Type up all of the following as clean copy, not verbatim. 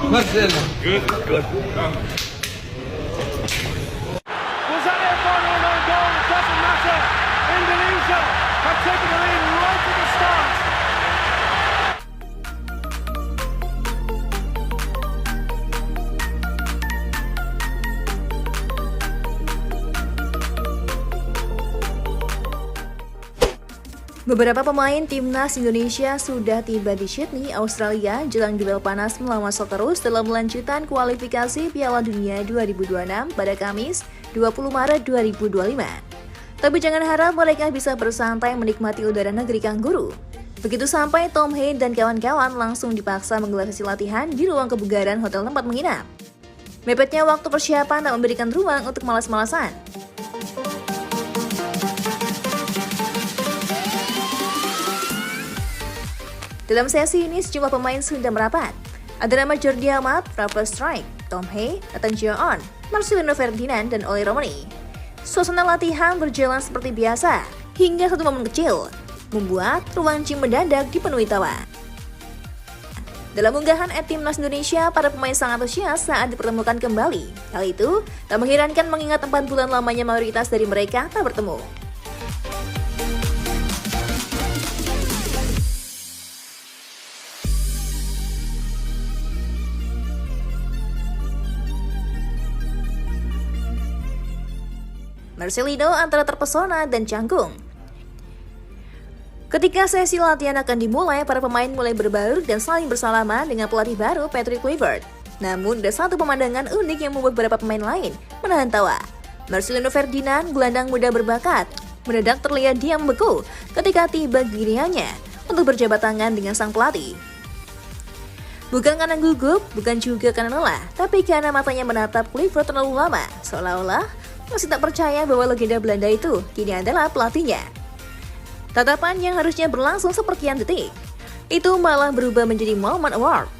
Marcelo. Good, good. Was that their final known goal? It doesn't matter. Indonesia have taken the lead right at the start. Beberapa pemain timnas Indonesia sudah tiba di Sydney, Australia jelang duel panas melawan Socceroos dalam lanjutan kualifikasi Piala Dunia 2026 pada Kamis 20 Maret 2025. Tapi jangan harap mereka bisa bersantai menikmati udara negeri kanguru. Begitu sampai, Tom Haye dan kawan-kawan langsung dipaksa menggelar sesi latihan di ruang kebugaran hotel tempat menginap. Mepetnya waktu persiapan tak memberikan ruang untuk malas-malasan. Dalam sesi ini, sejumlah pemain sudah merapat. Ada nama Jordi Amat, Rafael Struijk, Tom Haye, Nathan John, Marcelino Ferdinand, dan Oleh Romani. Suasana latihan berjalan seperti biasa, hingga satu momen kecil, membuat ruang gym mendadak dipenuhi tawa. Dalam unggahan Timnas Indonesia, para pemain sangat antusias saat dipertemukan kembali. Hal itu tak mengherankan mengingat 4 bulan lamanya mayoritas dari mereka tak bertemu. Marcelino antara terpesona dan canggung. Ketika sesi latihan akan dimulai, para pemain mulai berbaur dan saling bersalaman dengan pelatih baru Patrick Kluivert. Namun ada satu pemandangan unik yang membuat beberapa pemain lain menahan tawa. Marcelino Ferdinand, gelandang muda berbakat, mendadak terlihat diam membeku ketika tiba gilirannya untuk berjabat tangan dengan sang pelatih. Bukan karena gugup, bukan juga karena lelah, tapi karena matanya menatap Kluivert terlalu lama, seolah-olah masih tak percaya bahwa legenda Belanda itu kini adalah pelatihnya. Tatapan yang harusnya berlangsung seperkian detik, itu malah berubah menjadi momen award.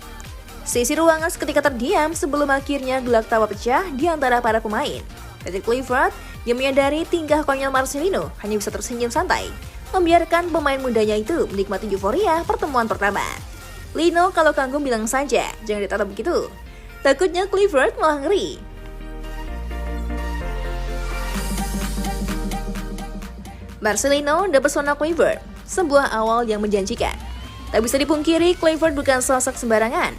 Sisi ruangan seketika terdiam sebelum akhirnya gelak tawa pecah di antara para pemain. Patrick Kluivert yang menyadari tingkah konyol Marcelino hanya bisa tersenyum santai, membiarkan pemain mudanya itu menikmati euforia pertemuan pertama. Lino kalau kanggung bilang saja, jangan ditatap begitu. Takutnya Kluivert malah ngeri. Marcelino dan persona Kluivert, sebuah awal yang menjanjikan. Tak bisa dipungkiri, Kluivert bukan sosok sembarangan.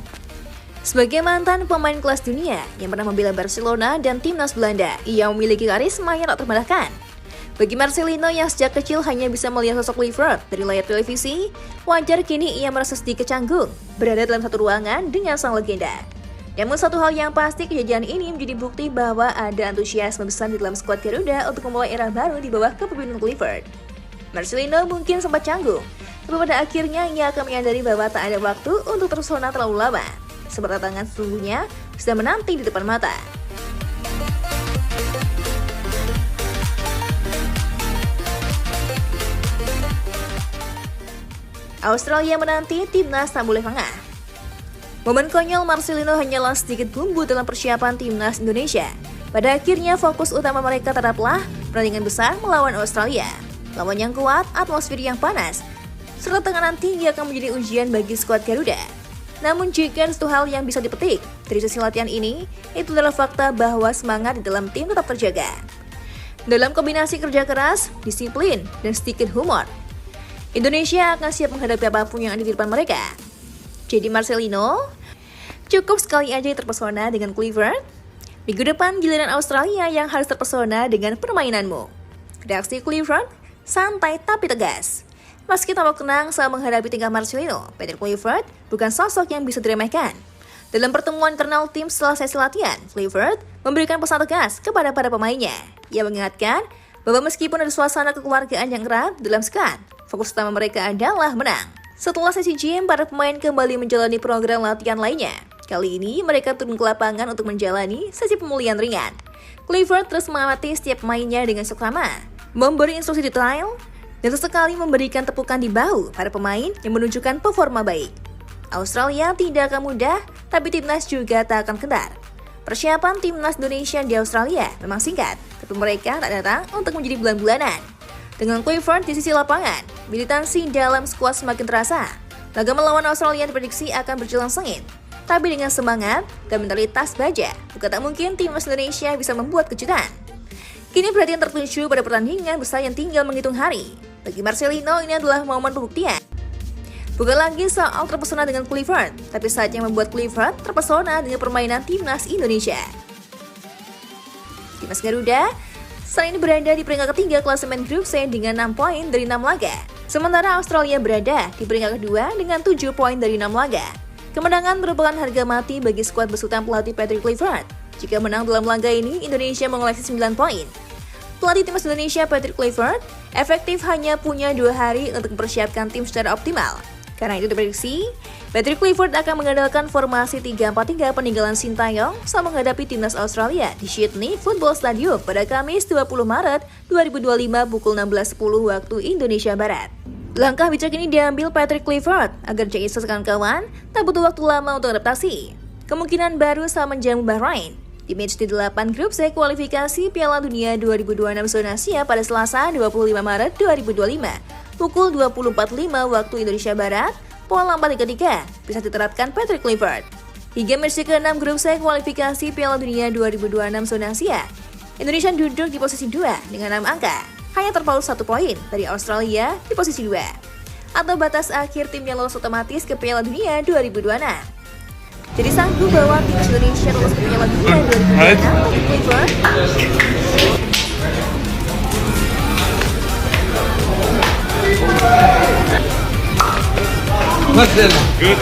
Sebagai mantan pemain kelas dunia yang pernah membela Barcelona dan timnas Belanda, ia memiliki karisma yang tak terkalahkan. Bagi Marcelino yang sejak kecil hanya bisa melihat sosok Kluivert dari layar televisi, wajar kini ia merasa sedikit canggung berada dalam satu ruangan dengan sang legenda. Namun satu hal yang pasti, kejadian ini menjadi bukti bahwa ada antusiasme besar di dalam skuad Garuda untuk memulai era baru di bawah kepemimpinan Kluivert. Marcelino mungkin sempat canggung, tapi pada akhirnya ia akan menyadari bahwa tak ada waktu untuk terpesona terlalu lama. Sebab tantangan sesungguhnya sudah menanti di depan mata. Australia menanti, timnas tak boleh lengah. Momen konyol Marcelino hanyalah sedikit bumbu dalam persiapan timnas Indonesia. Pada akhirnya fokus utama mereka tetaplah pertandingan besar melawan Australia. Lawan yang kuat, atmosfer yang panas, serta tekanan tinggi akan menjadi ujian bagi skuad Garuda. Namun jika satu hal yang bisa dipetik dari sesi latihan ini, itu adalah fakta bahwa semangat di dalam tim tetap terjaga. Dalam kombinasi kerja keras, disiplin, dan sedikit humor, Indonesia akan siap menghadapi apapun yang ada di depan mereka. Jadi Marcelino, cukup sekali aja terpesona dengan Kluivert. Minggu depan giliran Australia yang harus terpesona dengan permainanmu. Reaksi Kluivert, santai tapi tegas. Meski tampak tenang saat menghadapi tingkah Marcelino, Patrick Kluivert bukan sosok yang bisa diremehkan. Dalam pertemuan internal tim setelah sesi latihan, Kluivert memberikan pesan tegas kepada para pemainnya. Ia mengingatkan bahwa meskipun ada suasana kekeluargaan yang erat dalam skuad, fokus utama mereka adalah menang. Setelah sesi gym, para pemain kembali menjalani program latihan lainnya. Kali ini, mereka turun ke lapangan untuk menjalani sesi pemulihan ringan. Kluivert terus mengamati setiap pemainnya dengan seksama, memberi instruksi detail, dan sesekali memberikan tepukan di bahu para pemain yang menunjukkan performa baik. Australia tidak akan mudah, tapi timnas juga tak akan kendar. Persiapan timnas Indonesia di Australia memang singkat, tapi mereka tak datang untuk menjadi bulan-bulanan. Dengan Kluivert di sisi lapangan, militansi dalam skuad semakin terasa. Laga melawan Australia diprediksi akan berjalan sengit. Tapi dengan semangat dan mentalitas baja, bukan tak mungkin timnas Indonesia bisa membuat kejutan. Kini perhatian tertuju pada pertandingan besar yang tinggal menghitung hari. Bagi Marcelino, ini adalah momen pembuktian. Bukan lagi soal terpesona dengan Kluivert, tapi saatnya membuat Kluivert terpesona dengan permainan timnas Indonesia. Timnas Garuda saat ini berada di peringkat ketiga klasemen grup C dengan 6 poin dari 6 laga. Sementara Australia berada di peringkat kedua dengan 7 poin dari 6 laga. Kemenangan merupakan harga mati bagi skuad besutan pelatih Patrick Kluivert. Jika menang dalam laga ini, Indonesia mengoleksi 9 poin. Pelatih timnas Indonesia Patrick Kluivert efektif hanya punya 2 hari untuk mempersiapkan tim secara optimal. Karena itu diprediksi, Patrick Kluivert akan mengandalkan formasi 3-4-3 peninggalan Sintayong saat menghadapi timnas Australia di Sydney Football Stadium pada Kamis 20 Maret 2025 pukul 16.10 waktu Indonesia Barat. Langkah bijak ini diambil Patrick Kluivert agar JIS kawan-kawan tak butuh waktu lama untuk adaptasi. Kemungkinan baru saat menjamu Bahrain di match di-8 grup C kualifikasi Piala Dunia 2026 zona Asia pada Selasa 25 Maret 2025 pukul 20.45 waktu Indonesia Barat. Pola 4-3-3 bisa diterapkan Patrick Kluivert. Hingga match ke-6 grup C kualifikasi Piala Dunia 2026 zona Asia, Indonesia duduk di posisi 2 dengan 6 angka. Hanya terpaut 1 poin dari Australia di posisi 2. Atau batas akhir tim yang lolos otomatis ke Piala Dunia 2026. Jadi sanggup bahwa tim Indonesia lolos ke Piala Dunia 2026 bagi Kluivert. Good.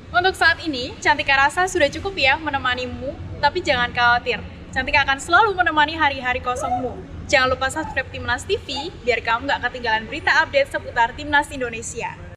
Untuk saat ini, Cantika rasa sudah cukup ya menemanimu, tapi jangan khawatir. Cantika akan selalu menemani hari-hari kosongmu. Jangan lupa subscribe Timnas TV, biar kamu gak ketinggalan berita update seputar Timnas Indonesia.